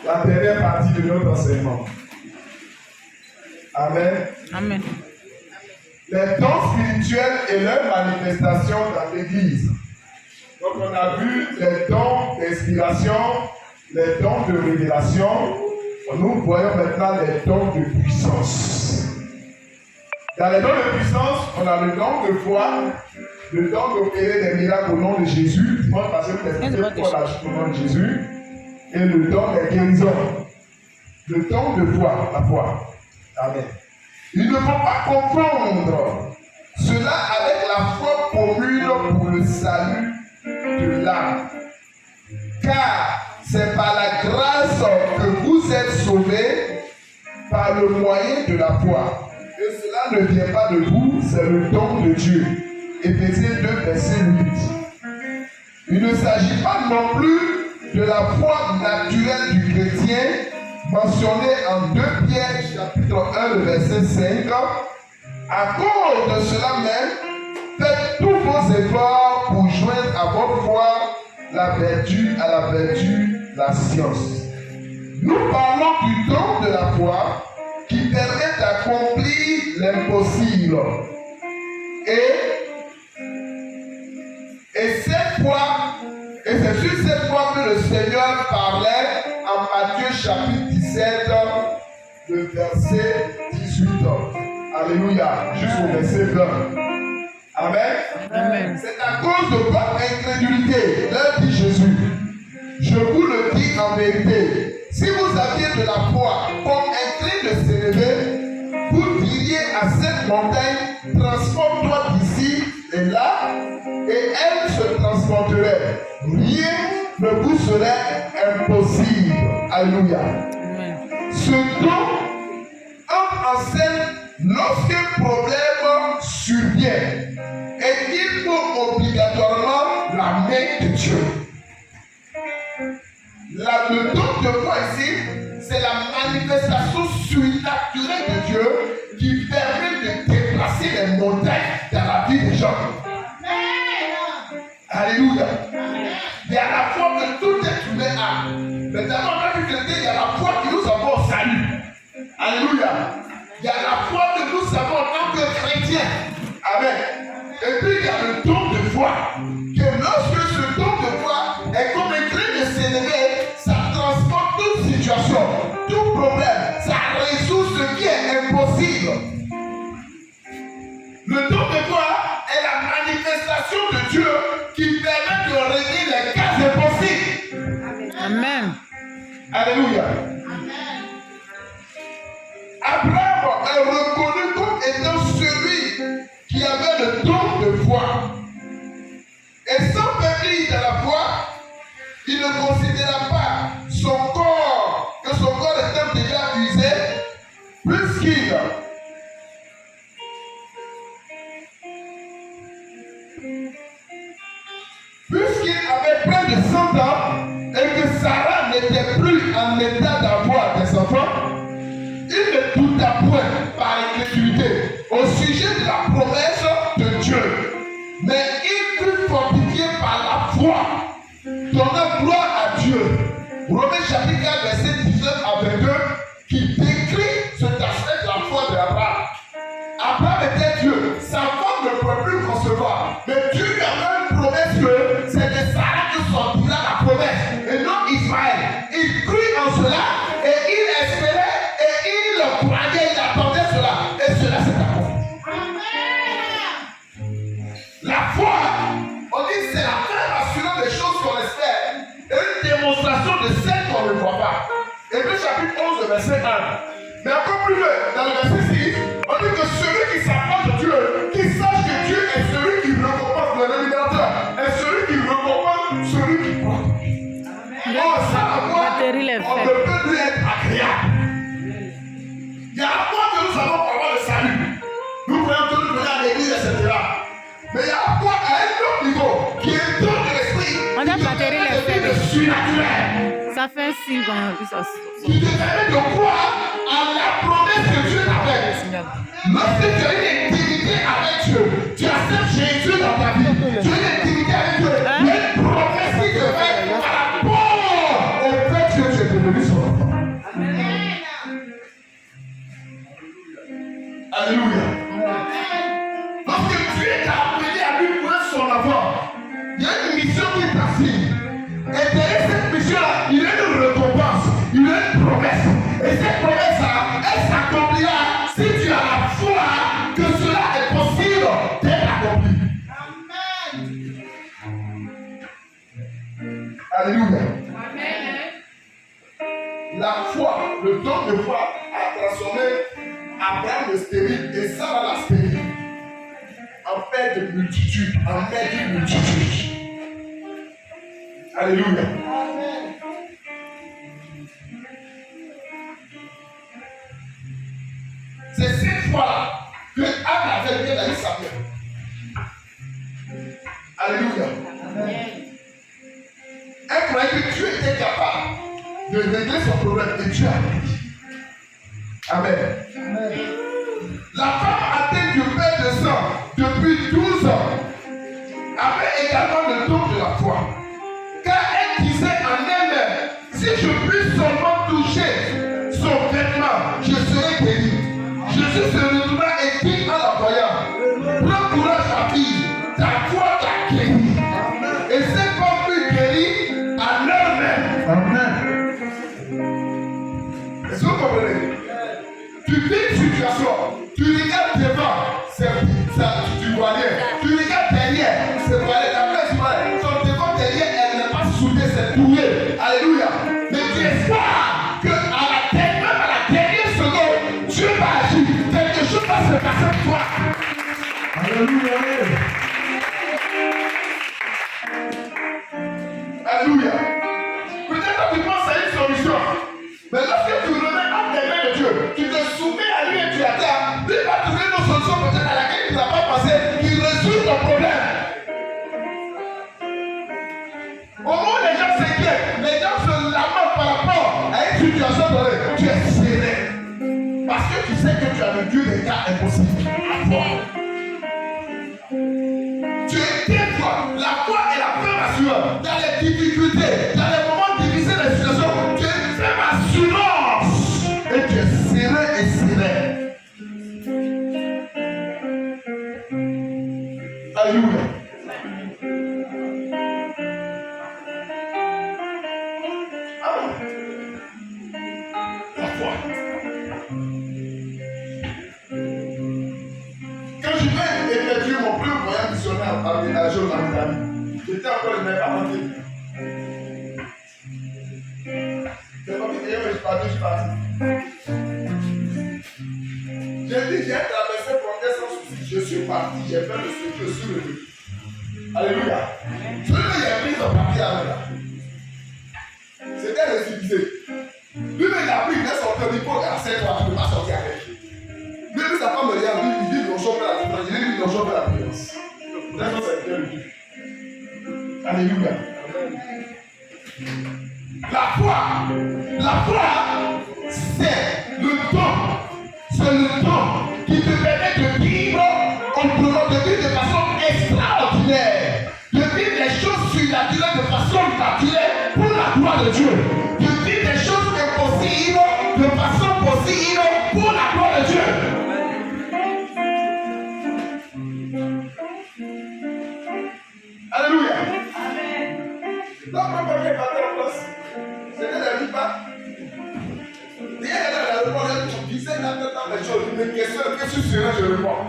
La dernière partie de notre enseignement. Amen. Amen. Les dons spirituels et leurs manifestations dans l'Église. Donc on a vu les dons d'inspiration, les dons de révélation. Nous voyons maintenant les dons de puissance. Dans les dons de puissance, on a le don de foi, le don d'opérer des miracles au nom de Jésus. Dimanche passé, vous avez fait Paul agit au nom de Jésus. Et le don des guérisons. Le don de foi, la foi. Amen. Il ne faut pas confondre cela avec la foi commune pour le salut de l'âme. Car c'est par la grâce que vous êtes sauvés par le moyen de la foi. Et cela ne vient pas de vous, c'est le don de Dieu. Éphésiens 2, verset 8. Il ne s'agit pas non plus de la foi naturelle du chrétien mentionnée en 2 Pierre chapitre 1, le verset 5. À cause de cela même, faites tous vos efforts pour joindre à votre foi la vertu, à la vertu, la science. Nous parlons du don de la foi qui permet d'accomplir l'impossible. Et cette foi, et c'est sur cette foi que le Seigneur parlait en Matthieu chapitre 17, le verset 18. Alléluia, jusqu'au verset 20. Amen. Amen. C'est à cause de votre incrédulité, leur dit Jésus. Je vous le dis en vérité. Si vous aviez de la foi comme un train de s'élever, vous diriez à cette montagne, transporte-toi d'ici et là, et elle se transporterait. Rien ne vous serait impossible. Alléluia. Amen. Ce don entre en scène lorsqu'un problème survient et qu'il faut obligatoirement la main de Dieu. Le don de foi ici, c'est la manifestation surnaturelle de Dieu qui permet de déplacer les montagnes dans la vie des gens. Alléluia. Il y a la foi que tout être humain a. Mais d'abord, quand vous chrétiens, il y a la foi que nous avons au salut. Alléluia. Il y a la foi que nous avons en tant que chrétiens. Amen. Et puis il y a le don de foi. Que lorsque ce don de foi est comme un train de s'élever, ça transporte toute situation, tout problème, ça résout ce qui est impossible. Le don de foi est la manifestation de Dieu qui permet de régler les cas impossibles. Amen. Alléluia. Abraham est reconnu comme étant celui qui avait le don de foi. Et sans faiblir dans la foi, il ne considéra pas que son corps était déjà usé, puisqu'il avait près de 100 ans et que Sarah n'était plus en état d'avoir des enfants, il ne douta point par incrédulité au sujet de la promesse de Dieu, mais il fut fortifié par la foi, donnant gloire à Dieu. Romains chapitre 4, verset 19 à 22, qui décrit cet aspect de la foi d'Abraham. Abraham était Dieu, sa femme ne pouvait plus concevoir, mais Dieu lui avait une promesse que c'est de Sarah que sortira la promesse, et non Israël. Il crut en cela, et il espérait, et il croyait, il attendait cela, et cela s'est accompli. La foi, on dit c'est la ferme assurance des choses qu'on espère, et une démonstration de celles qu'on ne voit pas. Hébreux chapitre 11, verset 1. Mais encore plus loin, dans le verset 6, on dit que celui qui s'approche de Dieu, qui sache que Dieu est celui qui récompense le rémunérateur, est celui qui récompense celui qui croit. Or, sans la foi, on ne peut plus être agréable. Il y a la foi que nous avons pour avoir le salut. Nous voyons que On a batterie les faibles. Surnaturel. Ça fait un signe qu'on Tu te permets de croire à la promesse que Dieu t'a faite. Lorsque tu as une intimité avec Dieu, tu acceptes Jésus dans ta vie. Tu as une intimité avec Dieu. Il y a une promesse qui te fait par rapport au fait que tu es devenu son enfant. Alléluia. Lorsque Dieu t'a appelé à lui pour être son enfant, il y a une mission qui t'assigne. Et derrière cette mission-là, il y a une récompense, il y a une promesse. Et cette promesse-là, elle s'accomplira si tu as la foi que cela est possible d'être accompli. Alléluia. La foi, le don de foi a transformé Abraham le stérile et Sarah la stérile en père de multitude, en mère d'une multitude. Alléluia. C'est cette fois-là que Anne avait bien la sa mère. Alléluia. Elle croyait que Dieu était capable de régler son problème et Dieu a réglé. Amen. La femme atteinte du père de sang depuis 12 ans avait également le don de la foi. Car elle disait en elle-même, si je puis seulement toucher son vêtement, je serai guéri. Jésus se retourna et dit à la voyante, prends courage ma fille, ta foi t'a guéri. Et ces femmes furent guéries en elles-mêmes. Amen. Est-ce que vous comprenez? Tu vis une situation, tu regardes devant, tu vois rien. Tu regardes derrière, c'est vrai, la place vrai. Son devant derrière, elle n'est pas soudée, c'est doué. Alléluia. Mais tu espères qu'à la dernière seconde, Dieu va agir. Quelque chose va se passer pour toi. Alléluia. Alléluia. Peut-être que tu penses à une solution. Mais lorsque tu remets entre les mains de Dieu, tu te soumets à lui et tu attends, lui va trouver une solution peut-être à laquelle tu n'as pas pensé, il résout ton problème. Au moment où les gens s'inquiètent, les gens se lamentent par rapport à une situation donnée, tu es serré. Parce que tu sais que tu as le Dieu des cas impossibles à toi. Tu es toi. La foi est la femme assurante. Dans les difficultés, dans les moments difficiles des situations, tu es une femme assurance. Et tu es serré et serré. Alléluia. La foi. Quand je vais effectuer mon premier voyage missionnaire à Jour en Italie, j'étais encore le même avant de c'est pas que je suis parti. J'ai dit, j'ai traversé frontière sans souci. Je suis parti, j'ai fait le suivi, je suis revenu. Alléluia. Celui-là, il a pris son papier avec là. C'était récivisé. Lui, il a pris, il a sorti un micro à 7 heures, il ne peut pas sortir avec. Lui, sa femme me regarde, lui, il dit, ils ont chopé la confiance. Il dit, ils ont chopé la confiance. C'est ça, c'est bien le Dieu. Alléluia. La foi, c'est le don qui te permet de vivre autrement, de vivre de façon extraordinaire, de vivre les choses surnaturelles de façon naturelle pour la gloire de Dieu, de vivre les choses impossibles de façon possible pour la gloire de Dieu. Alléluia. Donc, on va mettre en place. C'était la vie pas. Rien dans l'aéroport, je disais dans les choses, une question, qu'est-ce que je réponds.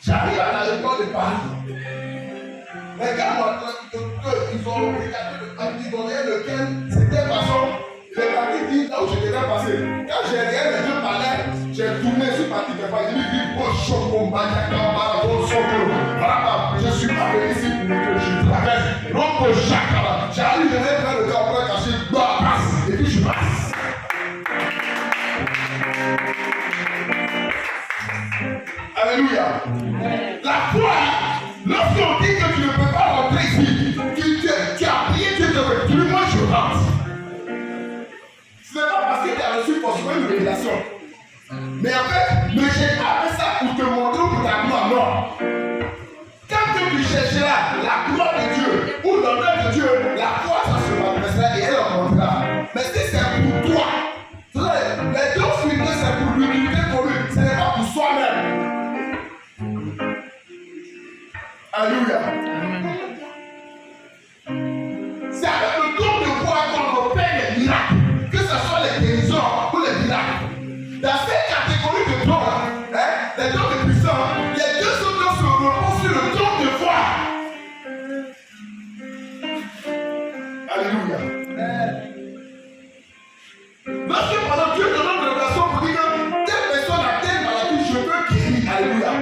J'arrive à l'aéroport de Paris. Les gars, ils ont regardé lequel, c'était façon, il est parti dire là où je devais passer. Quand j'ai regardé les deux palais, j'ai tourné sur parti de Paris, j'ai dit, oh, choco, je suis pas venu ici pour que je traverse. Donc, chacun, j'arrive, je vais faire le gars pour cacher, passe, et puis je passe. Alléluia. La foi, lorsqu'on dit que tu ne peux pas rentrer ici, tu as prié, tu es recevoir une révélation. Mais en fait, ne cherche pas ça pour te montrer pour ta gloire, non. Quand tu chercheras la gloire de Dieu ou l'honneur de Dieu, la gloire ça se manifestera et elle augmentera. Mais si c'est pour toi, les dons spirituels c'est pour l'humilité pour lui, ce n'est pas pour soi-même. Alléluia. C'est avec le don de foi qu'on opère les miracles, que ce soit les guérisons ou les miracles. Dans cette catégorie de dons, les dons de puissance, les deux autres dons se reposent sur le don de foi. Alléluia. Lorsque pendant Dieu te donne une révélation pour dire que telle personne a telle maladie, je veux guérir. Alléluia.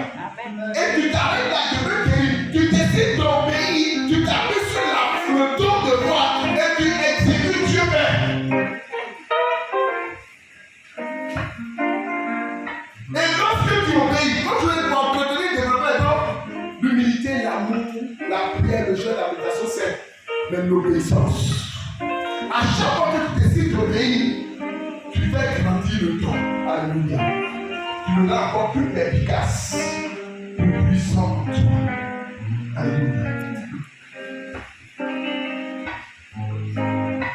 Et tu t'arrêtes là, je veux guérir. Tu décides d'obéir, tu t'appuies sur le don de foi et tu exécutes Dieu même. Et lorsque tu obéis, quand tu es pour entretenir, développer l'humilité, l'amour, la prière, le jeûne, la méditation, c'est l'obéissance. À chaque fois que tu décides d'obéir, tu fais grandir le don. Alléluia. Tu le rends encore plus efficace, plus puissant en toi. Alléluia.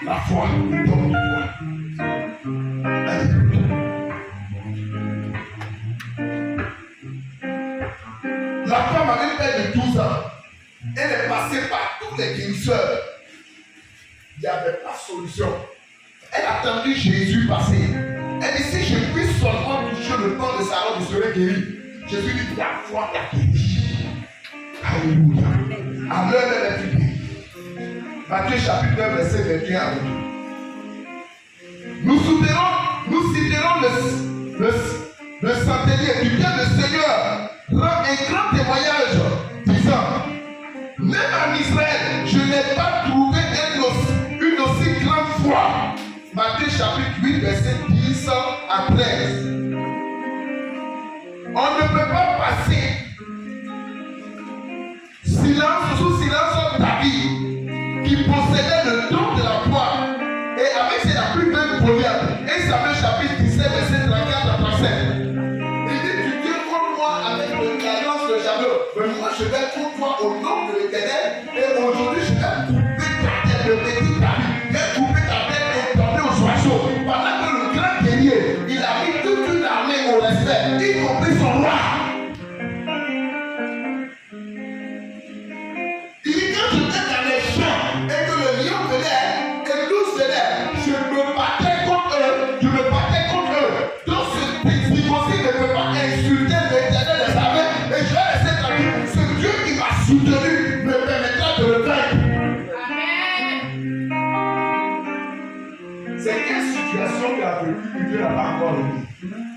La foi, le don de foi. Alléluia. La femme avait une belle de 12 ans. Elle est passée par tous les guérisseurs. Il n'y avait pas de solution. Elle a attendu Jésus passer. Elle dit, si je puis seulement toucher le temps de sa robe, je serai guéri. Jésus dit, la foi t'a guéri. Alléluia. À l'heure de la vie. Matthieu chapitre 9, verset 21 à 22. Nous citerons le centenier du bien du Seigneur rend un grand témoignage disant, même en Israël, je n'ai pas trouvé une aussi grande foi. Matthieu chapitre 8, verset 10 à 13. On ne peut pas passer silence sous silence David, qui possédait le don de la foi, et avec ses la plus belle prière. Et Samuel chapitre 17, verset 34 à 37. Il dit, tu viens contre moi avec l'alliance de Javel, mais moi je vais contre toi au nom de l'Éternel, et aujourd'hui je vais couper ta tête de petit David, je vais couper ta tête et donner aux oiseaux. Pendant que le grand guerrier, il a mis toute une armée au respect, y compris son roi. Il dit, quand j'étais dans les champs et que le lion venait et l'ours venait, je me battais contre eux. Donc ce petit aussi ne peut pas insulter l'Éternel des armées. Et je vais rester tranquille. Ce Dieu qui m'a soutenu me permettra de le vaincre. C'est quelle situation qu'il a vécu que Dieu n'a pas encore réglée?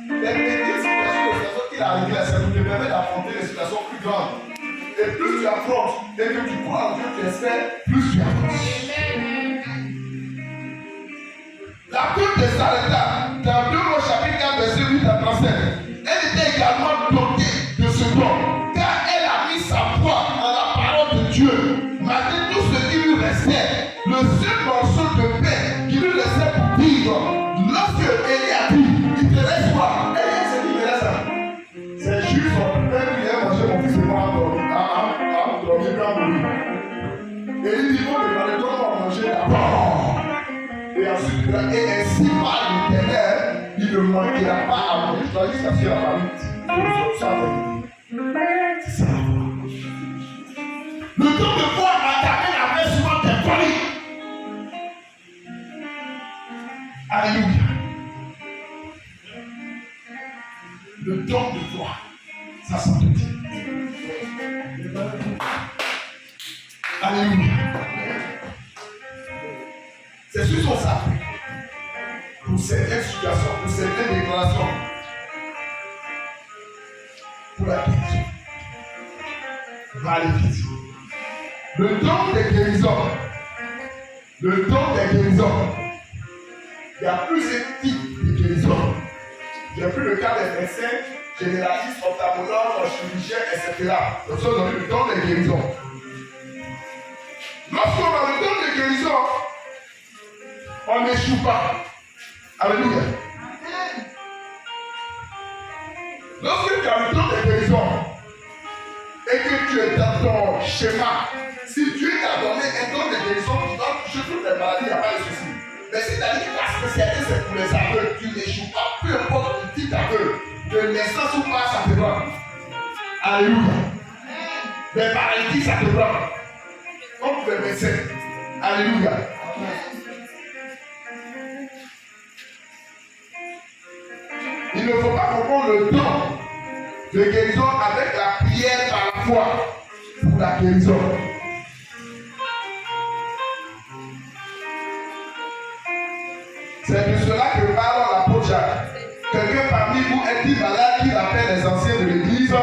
Les petites situations qu'il a réglées, ça nous permet d'affronter les situations plus grandes. Et plus tu affrontes et que tu crois en Dieu, tu espères, plus tu avances. La pute de Sarepta, dans 2 Rois chapitre 4, verset 8 à 37, elle était également dotée de ce don, car elle a mis sa foi en la parole de Dieu. Malgré tout ce qui lui restait, le seul morceau de pain qui lui restait pour vivre, lorsque Élie a dit, il te reste quoi? Elle s'est dit, il me reste ça. C'est juste son père qui a mangé mon fils et moi à dormir, à mourir. Et il dit, il faut demander, toi, on va manger d'abord. Et ensuite, et ainsi par l'Éternel, il ne manquera pas à manger jusqu'à ce que la famille c'est ça. Le don de foi t'amène à faire souvent tes folies. Alléluia. Le don de foi, ça s'en dit. Alléluia. C'est sur son sac. Pour certaines situations, pour certaines déclarations. Pour la guérison. Va aller vite. Le don des guérisons. Le don des guérisons. Il y a plusieurs types de guérisons. J'ai pris le cas des médecins, généralistes, ophtalmologues, chirurgiens, etc. Donc, ça, on a le don des guérisons. Lorsqu'on a le don des guérisons, on n'échoue pas. Alléluia. Lorsque tu as le don de guérison et que tu es dans ton schéma, si Dieu t'a donné un don de guérison qui doit toucher toutes les maladies, il n'y a pas de souci. Mais si tu as dit que ta spécialité c'est pour les aveugles, tu n'échoues pas, peu importe le type d'aveugle, de naissance ou pas, ça te prend. Alléluia. Les paralytiques, ça te prend. Comme les médecins. Alléluia. Il ne faut pas confondre le don de guérison avec la prière par la foi pour la guérison. C'est de cela que parle l'apôtre Jacques. Quelqu'un parmi vous est-il malade qui appelle les anciens de l'église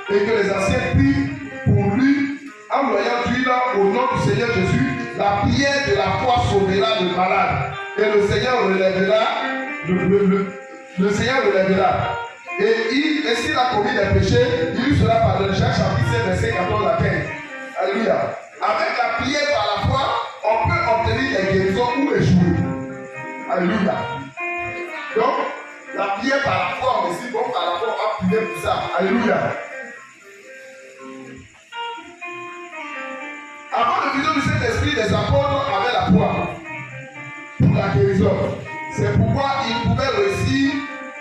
et que les anciens prient pour lui en loyant d'huile au nom du Seigneur Jésus. La prière de la foi sauvera le malade et le Seigneur relèvera le Seigneur relèvera. Et s'il a commis des péchés, il lui sera pardonné. Jacques chapitre 7, verset 14 à 15. Alléluia. Avec la prière par la foi, on peut obtenir des guérisons ou échouer. Alléluia. Donc, la prière par la foi, on dit bon, par la foi, on va prier pour ça. Alléluia. Avant le vision du Saint-Esprit, les apôtres avaient la foi pour la guérison. C'est pourquoi ils pouvaient réussir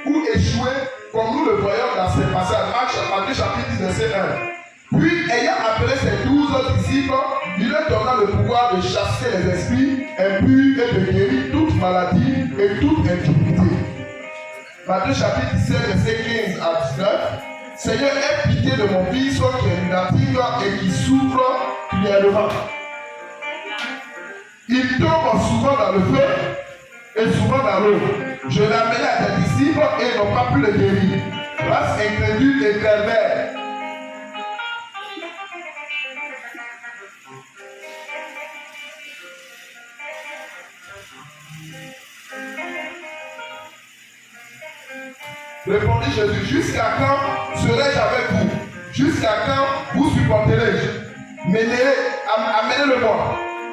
ou échouer, comme nous le voyons dans ces passages. Matthieu chapitre 10, verset 1. Puis, ayant appelé ses 12 disciples, il leur donna le pouvoir de chasser les esprits impurs et de guérir toute maladie et toute infirmité. Matthieu chapitre 17, verset 15 à 19. Seigneur, aie pitié de mon fils qui est lunatique et qui souffre cruellement. Il tombe souvent dans le feu et souvent dans l'eau. Je l'ai amené à tes disciples et ils n'ont pas pu le guérir. Race incrédule et pervers. Répondit Jésus, jusqu'à quand serai-je avec vous? Jusqu'à quand vous supporterai-je? Amenez-le-moi.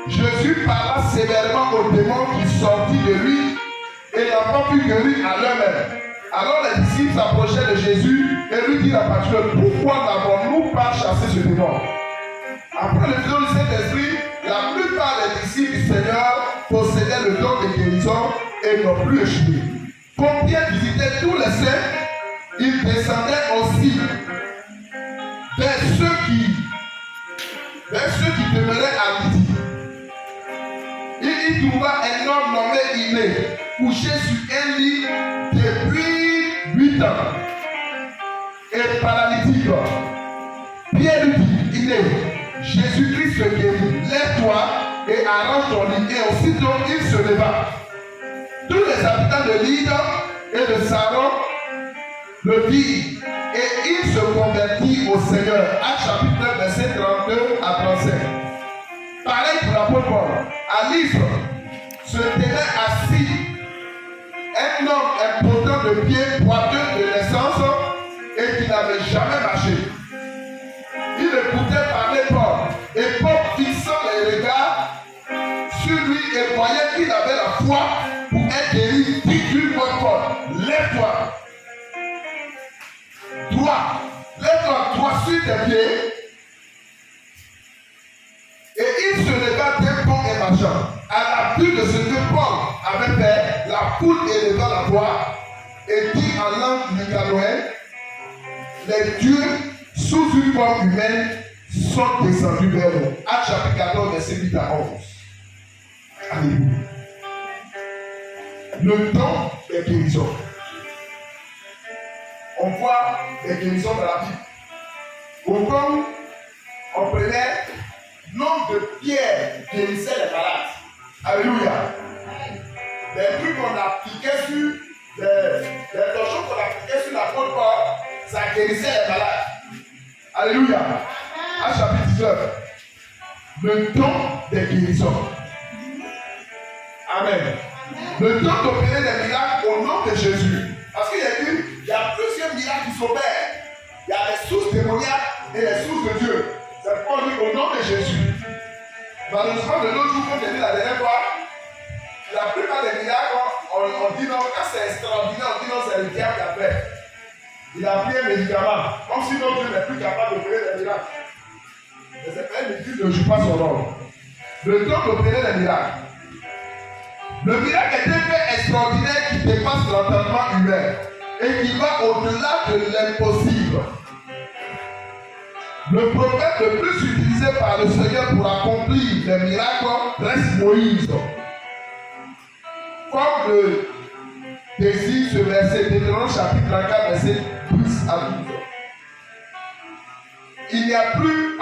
Jésus parla sévèrement aux démons qui sortit de lui et n'a pas pu guérir à l'heure-même. Alors les disciples s'approchaient de Jésus et lui dirent à Patrick, pourquoi n'avons-nous pas chassé ce démon? Après le don du Saint-Esprit, la plupart des disciples du Seigneur possédaient le don de guérison et n'ont plus échoué. Comme Pierre visitait tous les saints, il descendait aussi vers ceux qui demeuraient à midi. Il y trouva un homme nommé Iné, couché sur un lit depuis 8 ans et paralytique. Pierre lui dit, Iné, Jésus-Christ te guérit, lève-toi et arrange ton lit. Et aussitôt il se leva. Tous les habitants de l'île et de Saron le virent et il se convertit au Seigneur. Actes chapitre 9, verset 32 à 35. Pareil pour l'apôtre Paul. À Lystre se tenait assis un homme impotent de pied, boiteux de naissance et qui n'avait jamais marché. Il écoutait parler Paul et Paul fixant les regards sur lui et voyait qu'il avait la foi pour être guéri, dit d'une voix forte, lève-toi. Lève-toi sur tes pieds. Et il se leva d'un bond et marchant. À la vue de ce que Paul avait fait, la foule éleva la voix et dit en langue nicanoïenne, les dieux sous une forme humaine sont descendus vers nous. Actes chapitre 14, verset 8 à 11. Alléluia. Le don des guérisons. On voit des guérisons dans la Bible. Au temps, on prenait nombre de pierres guérissaient les malades. Alléluia. Les trucs qu'on appliquait sur les torchons qu'on appliquait sur la peau de corps, ça guérissait les malades. Alléluia. À chapitre 19. Le don des guérisons. Amen. Le don d'opérer des miracles au nom de Jésus. Parce qu'il y a plusieurs miracles qui s'opèrent. Il y a les sources démoniaques et les sources de Dieu. C'est pourquoi on dit au nom de Jésus. Malheureusement, de nos jours, comme j'ai dit la dernière fois, la plupart des miracles, on dit non, quand c'est extraordinaire, on dit non, c'est le diable qui a fait. Il a pris un médicament, comme si notre Dieu n'est plus capable d'opérer des miracles. Mais c'est pas un médicament, ne joue pas son rôle. Le temps d'opérer les miracles. Le miracle est un fait extraordinaire qui dépasse l'entendement humain et qui va au-delà de l'impossible. Le prophète le plus utilisé par le Seigneur pour accomplir les miracles reste Moïse. Comme le désigne ce verset, Deutéronome chapitre 34, verset 10 à 12. Il n'y a plus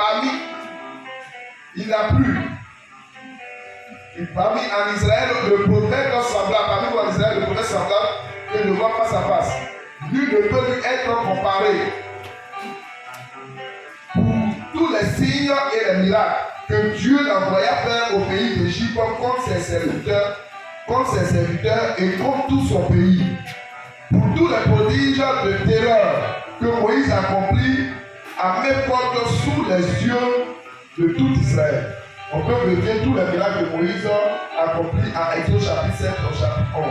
parmi en Israël le prophète semblable, parmi en Israël le prophète semblable que le voit face à face. Nul ne peut lui être comparé. Pour tous les signes et les miracles que Dieu envoya faire au pays d'Égypte contre ses serviteurs et contre tout son pays. Pour tous les prodiges de terreur que Moïse accomplit à mes portes sous les yeux de tout Israël. On peut relever tous les miracles de Moïse accomplis à Exode chapitre 7 au chapitre 11.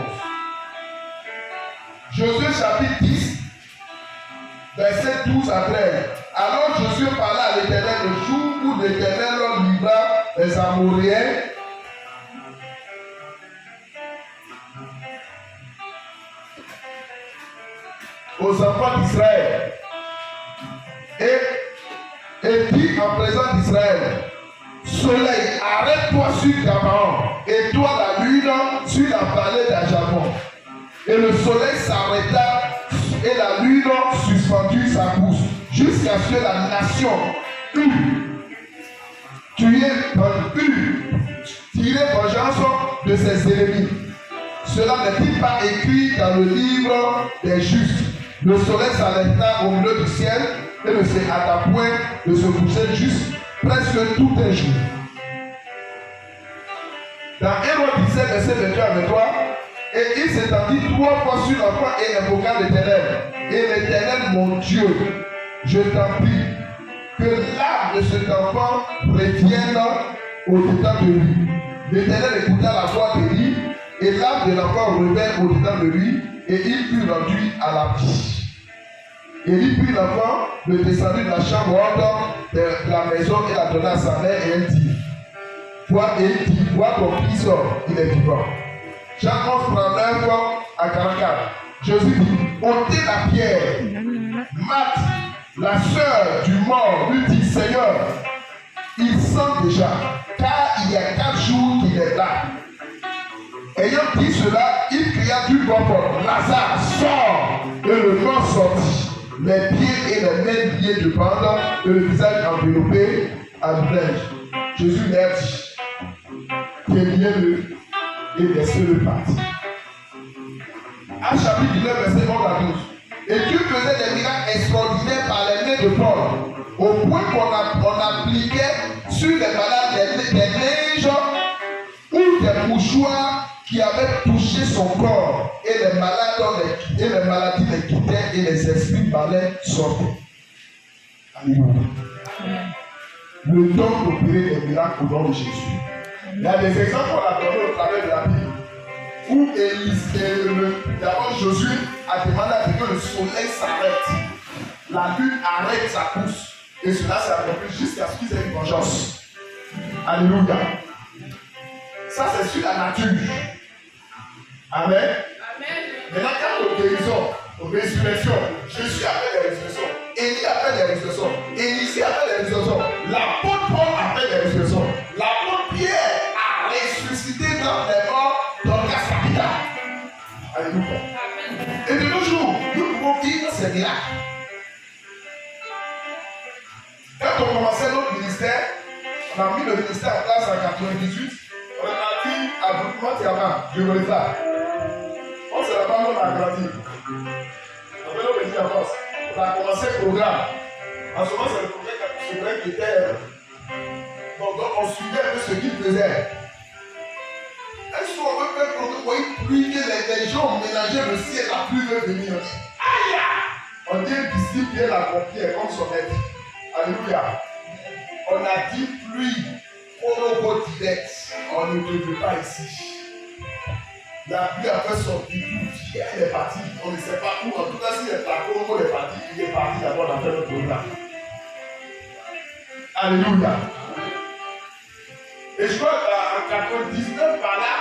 Josué chapitre 10, verset 12 à 13. Alors Josué parla à l'Éternel le jour où l'Éternel livra les Amoréens aux enfants d'Israël. Et dit en présence d'Israël: Soleil, arrête-toi sur Gabaon, et toi la lune sur la vallée d'Ajabon. Et le soleil s'arrêta, et la lune suspendit sa course, jusqu'à ce que la nation tirer vengeance de ses ennemis. Cela n'est-il pas écrit dans le livre des justes? Le soleil s'arrêta au milieu du ciel et ne s'arrêta point de se coucher juste presque tout un jour. Dans Hébreux 17, verset 22 à 23, et il s'étendit 3 fois sur l'enfant et invoqua l'Éternel. Et l'Éternel, mon Dieu, je t'en prie, que l'âme de cet enfant revienne au-dedans de lui. L'Éternel écouta la voix d'Élie, et l'âme de l'enfant revint au-dedans de lui, et il fut rendu à la vie. Élie prit l'enfant, le descendit de la chambre haute de la maison et la donna à sa mère, et elle dit: Vois ton fils, il est vivant. Jean 11, 39 à 44. Jésus dit: ôtez la pierre. Marthe, la sœur du mort, lui dit: Seigneur, il sent déjà, car il y a 4 jours qu'il est là. Ayant dit cela, il cria du bois fort: Lazare, sors! Et le mort sortit, les pieds et les mains liés de bandes, et le visage enveloppé à neige. Jésus leur dit: Déliez-le et laissez-le partir. Actes chapitre 19, verset 11 à 12. Et Dieu faisait des miracles extraordinaires par les mains de Paul, au point qu'on appliquait sur les malades des neiges ou des mouchoirs qui avaient touché son corps, et les maladies les quittaient et les esprits malins sortaient. Alléluia. Le don d'opérer des miracles au nom de Jésus. Il y a des exemples qu'on a donnés au travers de la Bible où d'abord Josué a demandé à Dieu que le soleil s'arrête, la lune arrête sa course, et cela s'est accompli jusqu'à ce qu'ils aient une vengeance. Alléluia. Ça, c'est sur la nature. Amen. Amen. Maintenant, quand aux guérisons, aux résurrections, Jésus appelle les résurrections, Élie appelle les résurrections, Élisée appelle les résurrections, l'apôtre Paul appelle les résurrections, l'apôtre Pierre a ressuscité dans les morts dans la capitale. Alléluia. Amen. Et de nos jours, nous pouvons vivre ces miracles. Quand on commençait notre ministère, on a mis le ministère en place en 98. On a dit à Groupement Tiamat, je me réfère. On s'est là-bas, on a grandi. On fait nos petits avances. On a commencé le programme. En ce moment, c'est le programme qui était. Donc, on suivait un peu ce qu'il faisait. Est-ce qu'on veut faire un programme où il prie que les gens mélangeaient le ciel, la pluie veut venir? Aïe! On dit un disciple qui est la pompière comme son maître. Alléluia. On a dit pluie. Au direct, on ne te veut pas ici. La pluie a fait sortir tout. il est parti, on ne sait pas où. En tout cas, s'il est parti, où il est parti d'abord dans faire le programme. Alléluia. Et je crois qu'en 99 par là,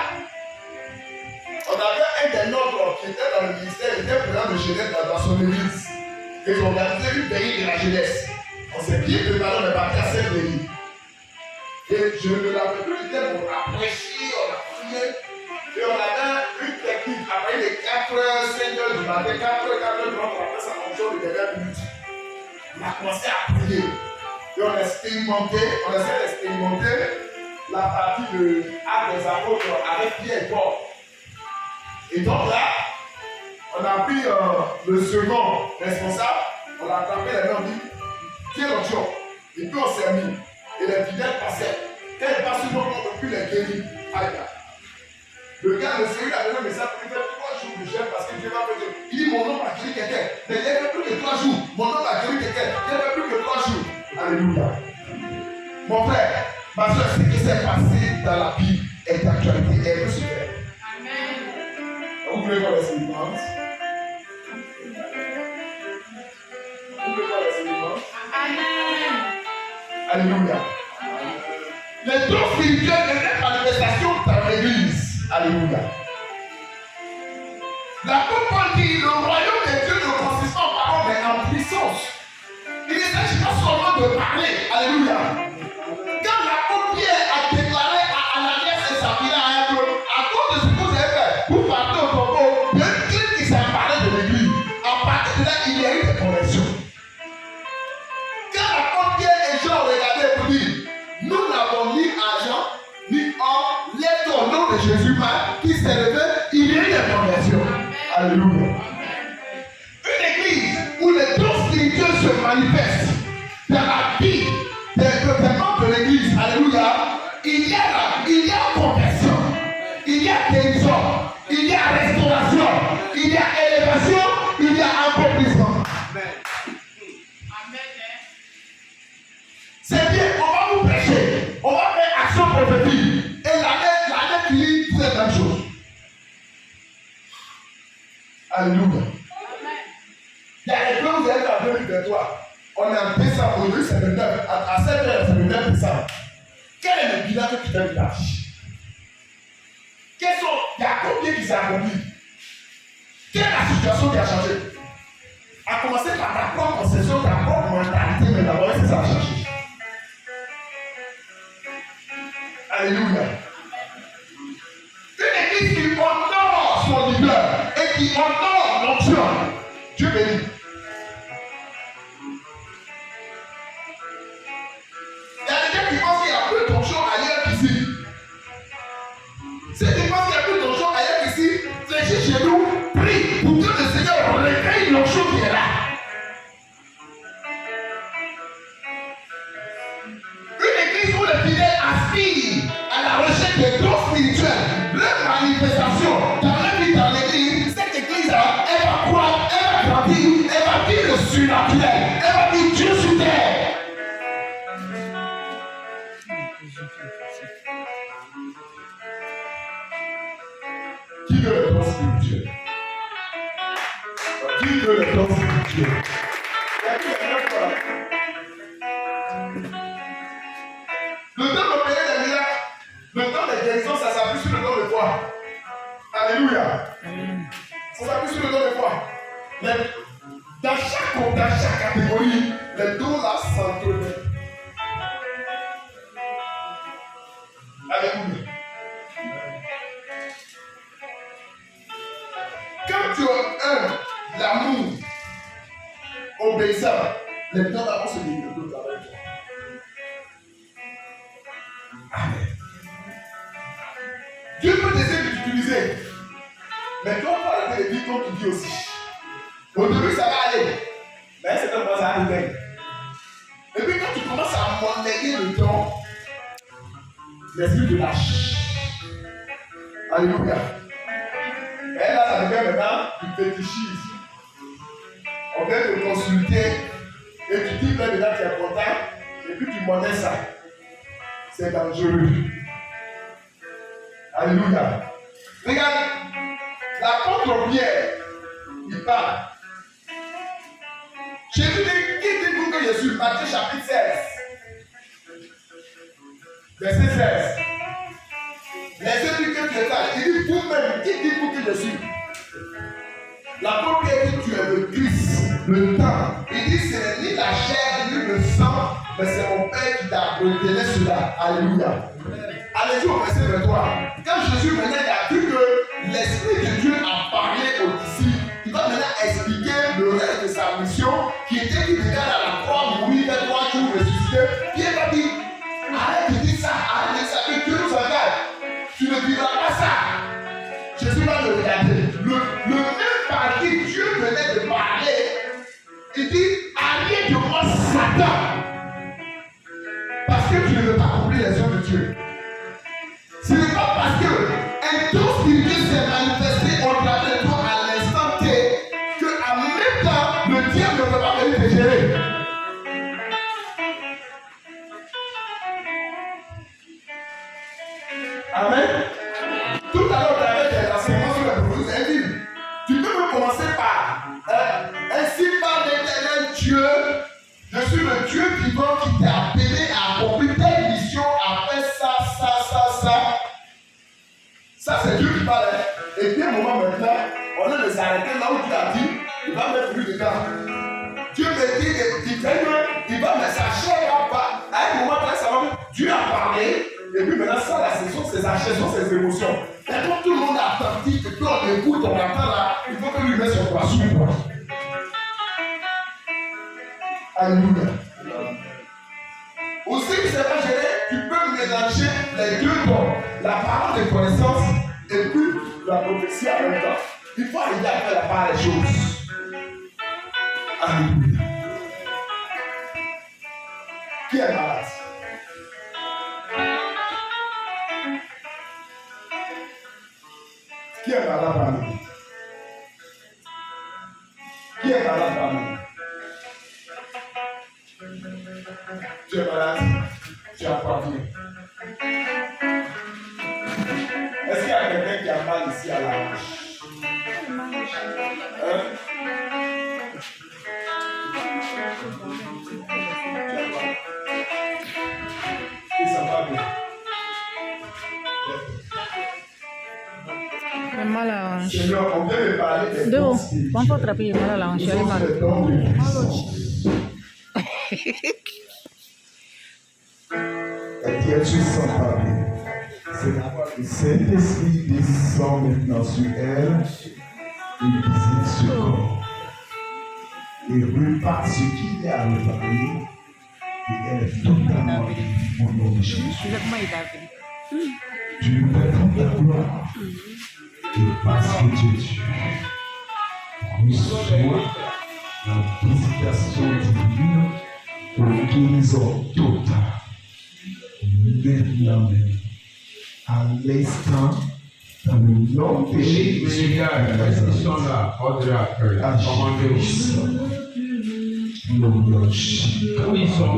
on avait un des nôtres qui était dans le ministère, il était président de jeunesse dans son église. Et ils ont organisé une veillée de la jeunesse. On s'est bien préparé, on est parti à cette veillée. Et je ne l'avais plus dit, on a prêché, on a prié. Et on avait une technique. Après les 4h, 5h du matin, 4h, 4h, on a fait sa fonction de dernière minute. On a commencé à prier. Et on a essayé d'expérimenter la partie de Actes des Apôtres avec Pierre et Paul. Et donc là, on a pris le second responsable, on l'a attrapé la main, on dit, tiens l'autre. Et puis on s'est mis. Et les fidèles passaient. Quand ils passent sur nous, on ne peut plus les guérir. Le gars, le Seigneur a donné un message pour lui faire 3 jours de jeûne parce que Dieu va faire. Il dit, mon nom a guéri quelqu'un. Mais il n'y a fait plus que 3 jours. Mon nom a guéri quelqu'un. Il n'y a fait plus que 3 jours. Alléluia. Mon frère, ma soeur, ce qui s'est passé dans la Bible est d'actualité. Elle peut se faire. Vous voulez voir les séquences? Vous voulez voir les séquences? Amen. Alléluia. Les dons spirituels de la manifestation dans l'église. Alléluia. L'apôtre Paul dit le royaume de Dieu ne consiste pas en parole mais en puissance. Il ne s'agit pas seulement de parler. Alléluia. Quand l'apôtre Pierre a déclaré à Ananias et Saphira à cause de ce que vous avez fait, vous partez au tombeau, il y a une clé qui s'est emparée de l'église. À partir de là, il y a eu des conversions. Quand l'apôtre Pierre et Jean regardaient pour dire, nous n'avons ni argent, ni or, lève au nom de Jésus-Christ qui s'est levé, il y a eu des conversions. Alléluia. Une église où les dons spirituels se manifestent dans la vie des membres de l'église, alléluia, il y a conversion, il y a guérison, il y a restauration, il y a élévation, il y a accomplissement. C'est bien, on va vous prêcher, on va faire action prophétique. Et l'année qui lit, c'est la même chose. Alléluia. Il y a des plans, vous êtes en 2023. On est en décembre, aujourd'hui c'est le 9. À 7h, c'est le 9 décembre. Quel est le bilan que tu fais de ta vie? Il y a combien qui s'est accompli? Quelle est la situation qui a changé? À commencer par ta propre conception, ta propre mentalité, mais d'abord, c'est ça a changé. Alléluia. Une église qui honore son leader et qui honore l'onction. Dieu bénit. Il y a des gens qui pensent qu'il n'y a plus d'onction ailleurs qu'ici. Si tu penses qu'il n'y a plus d'onction ailleurs qu'ici, fléchis chez nous, prie pour que le Seigneur réveille l'onction qui est là. Une église où les fidèles aspirent à la recherche des dons spirituels, leur manifestation dans la vie dans l'église, cette église-là, elle va croire, elle va grandir, elle va vivre le surnaturel, elle va vivre Dieu sur terre. Qui veut les dons spirituels? Qui veut les dons spirituels? Le temps de payer des miracles, le temps de guérison, ça s'appuie sur le don de foi. Alléluia. Ça s'appuie sur le don de foi. Mais dans chaque catégorie, les dons là s'entremettent. Alléluia. Quand tu as l'amour obéissant, les dons là vont se développer avec toi. Amen. Dieu peut t'essayer de t'utiliser. Mais toi, on va arrêter de dire comme tu dis aussi. Au début, ça va aller. Mais c'est comme ça va arriver. Et puis quand tu commences à monnayer le temps, l'esprit te lâche. Alléluia. Et là, ça devient maintenant du fétichisme. On vient te consulter et tu dis que déjà tu es content et puis tu monnaies ça. C'est dangereux. Alléluia. Regarde, L'apôtre Pierre, il parle. Jésus dit, qui dit-vous que je suis? Matthieu chapitre 16. Verset 16. Verset dit que tu es là. Il dit vous-même, qui dites-vous que je suis? L'apôtre Pierre dit tu es le Christ, le temps. Il dit ce n'est ni la chair ni le sang, mais c'est mon Père qui t'a ordonné cela. Alléluia. Allez-y au verset 23. Quand Jésus maintenant il a vu que l'Esprit de Dieu a parlé aux disciples, il va maintenant expliquer le reste de sa mission qui était qu'il regarde à la croix, mourir, faire 3 jours, ressusciter. Pierre va dire arrête de dire ça, arrête de dire ça, que Dieu nous regarde. Tu ne vivras pas ça. Jésus va le regarder. Le même par qui Dieu venait de parler, il dit arrête de moi, Satan. Parce que tu ne veux pas accomplir les œuvres de Dieu. Ce n'est pas parce qu'un don spirituel s'est manifesté au travers de toi à l'instant T qu'en même temps, le diable ne peut pas venir te gérer. Amen. Tout à l'heure, avec les enseignements sur la prophétie, vous avez dit, tu peux me commencer par ainsi par l'Éternel Dieu, je suis le Dieu vivant qui t'a appelé à accomplir telle mission, à faire ça. Ça, c'est Dieu qui parle. Et bien, moment maintenant, on a de s'arrêter là où Dieu a dit, il va mettre plus dedans. Dieu me dit, il va mettre sa chair là-bas. À un moment, là, ça va. Dieu a parlé. Et puis maintenant, ça, la session, c'est sa chair, sont ses émotions. Et quand tout le monde a attentif, et puis on écoute, on entend là, il faut que lui mette son poisson. Alléluia. Aussi, tu ne sais pas gérer, tu peux mélanger les deux dons, la parole de connaissance et puis la prophétie en même temps. Il faut arriver à faire la part des choses. Alléluia. Qui est malade? Qui est malade parmi nous? Qui est malade parmi nous? Tu es malade? Tu as pas vu? Est-ce qu'il y a quelqu'un qui a mal ici à la hanche? Hein? Et ça va bien? Mal a la hanche. Seigneur, on vient de parler des Debo, dons spirituels. vamos para atrás y mal a la hanche. Nous Ahí sommes mal. les dons de puissance. Et Dieu, tu sens parler. C'est pourquoi le Saint-Esprit descend maintenant sur elle et visite ce corps. Et repart ce qu'il y a à réparer. Et elle est totalement guérie au nom de Jésus. Mira cómo ahí David. Dieu fait toute la gloire. Et parce que tu es Dieu, reçois la visitation divine pour guérison totale. Maintenant même, à l'instant, dans le nom de Jésus, Où ils sont?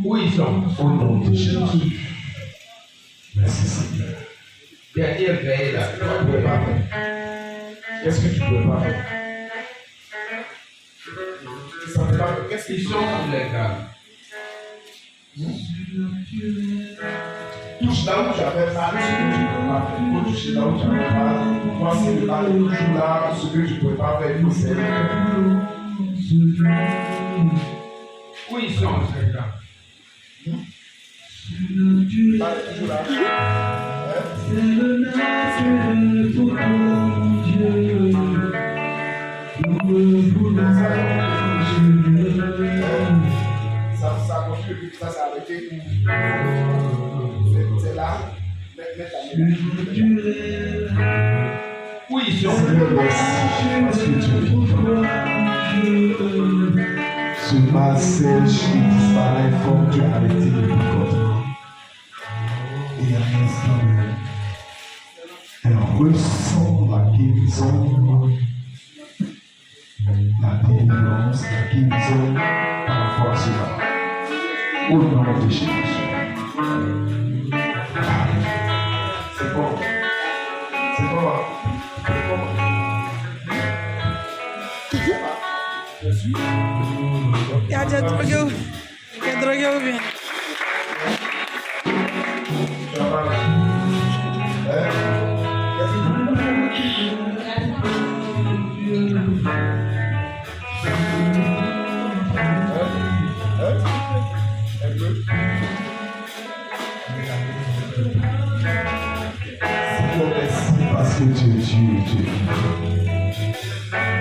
Où ils sont? Au nom de Jésus. Merci Seigneur. Dernière veille là. Tu ne peux pas faire. Qu'est-ce que tu ne peux pas faire? Tu ne sais pas qu'est-ce Ils qu'ils sont comme les gars. touche là où tu avais mal, ce que tu ne peux pas faire. Il faut toucher là où tu avais mal. Moi, si le mal est toujours là, ce que tu ne peux pas faire, il faut servir. Où ils sont ces gars? Le mal est toujours là. Ça continue, ça s'est arrêté. C'est là. Mets ta main. Où ils sont? Seigneur, merci parce que tu es vivant. Ce mal sèche qui disparaît comme tu as arrêté le côté. Et à l'instant même, elle ressent la guérison, la délivrance, la guérison par rapport à cela. Au nom de Jésus. C'est bon. Il a déjà drogué ou bien? Tu vas parler. Hein? Un peu. Seigneur, merci parce que tu es Dieu.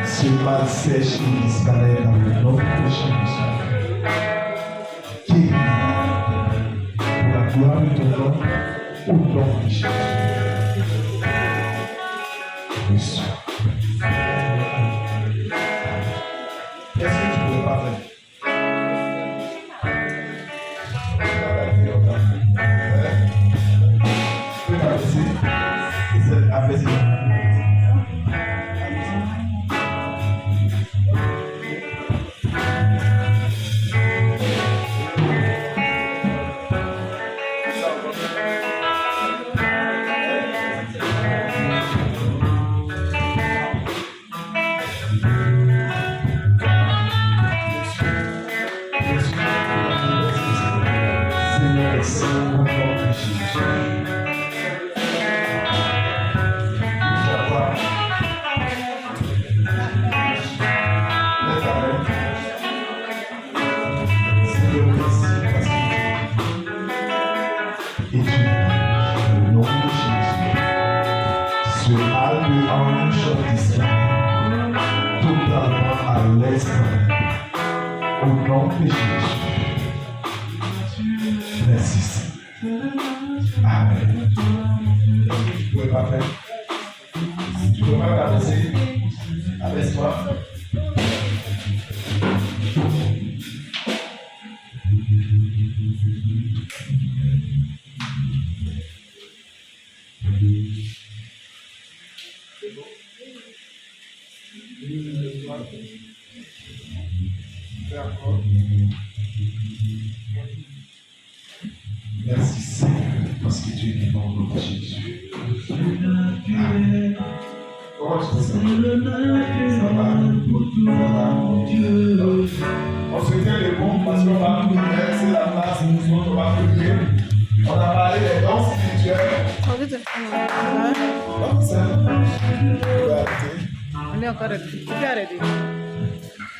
Ce mal sèche et disparaît dans le nom de Jésus. Guéris pour la gloire de ton nom, au nom de Jésus. Reçois. Qu'est-ce que tu peux pas faire? Tu peux t'abaisser. Abaisser. Au nom de Jésus. Merci. Amen. Tu ne pouvais pas faire. Tu peux même abaisser. Abaisse-toi. Merci Seigneur, parce que tu es vivant au nom de Jésus. Amen. Comment tu fais ça? Ça va. On se tient les bons parce qu'on va laisser la place, nous autres, on va prier. On a parlé des dons spirituels. Donc ça, on va arrêter. On est encore arrêté.